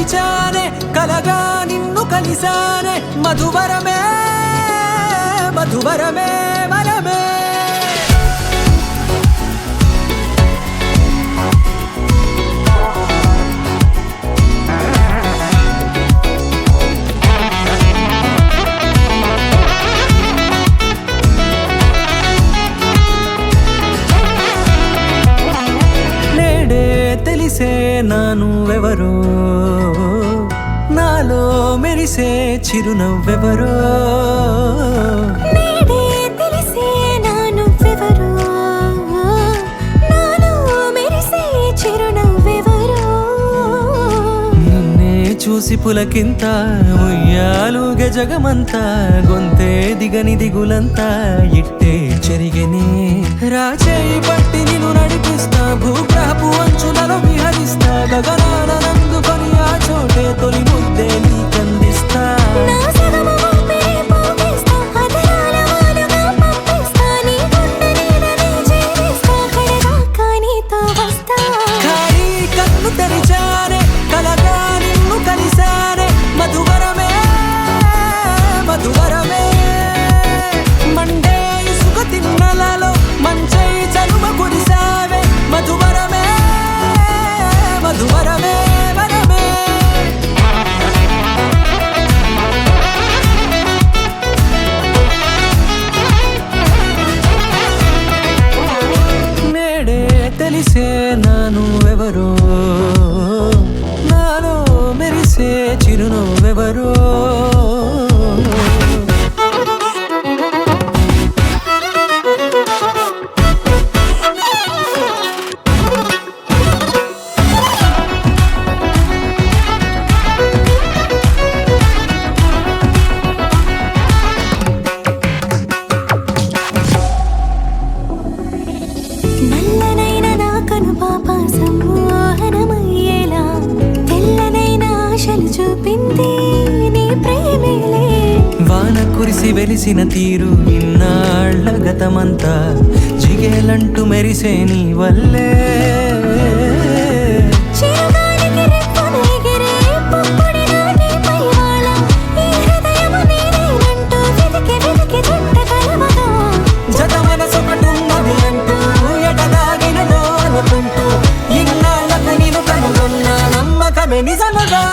తెరిచానే కలగా నిన్ను కలిసానే మధువరమే మధువరమే వరమే తెలిసే నానువెవరో నాలో మెరిసే చిరునవ్వెవరో నేడే తెలిసే నానువెవరో నాలో మెరిసే చిరునవ్వెవరో నిన్నే చూసి పులకింత ఉయ్యాలుగే జగమంతా గొంతే దిగని దిగులంతా ఇట్టే చెరిగనే రాచేయి పట్టి నిన్ను నడిపిస్తా భూగ్రహపు అంచులలో విహరిస్తా గగనాన నందుకొని ఆ చోటే తొలి ముద్దే నీకందిస్తా నా సగము ఊపిరి పోగిస్తా అదరాల వానగా పంపిస్తా నీ గుండె నీడనే చేరిస్తా కడదాకా నీతో వస్తా ఖాళీ కన్ను తెరిచానే కలగా నిన్ను కలిసానే మధువరమే మధువరమే మండే ఇసుక తిన్నలలో మంచై చలువ కురిసావే మధువరమే మధువరమే వరమే నేడే తెలిసే నానువెవరో నాలో మెరిసే చిరునవ్వెవరో నల్లనైన నా కనుపాప సమ్మోహనమయ్యేలా తెల్లనైన ఆశలు చూపింది నీ ప్రేమేలే వాన కురిసి వెలిసిన తీరు ఇన్నాళ్ళ గతమంతా జిగేలంటూ మెరిసే నీ వల్లే చిరుగాలికి రెప్పన ఎగిరే పుప్పొడిన నీపై వాళ ఈ హృదయము నీదేనంటూ వెతికి వెతికి జంట కలవగా జత మనసొకటున్నది అంటూ ఎటదాగినదో అనుకుంటూ ఇన్నాళ్ళకు నేను కనుగొన్న నమ్మకమే నిజముగా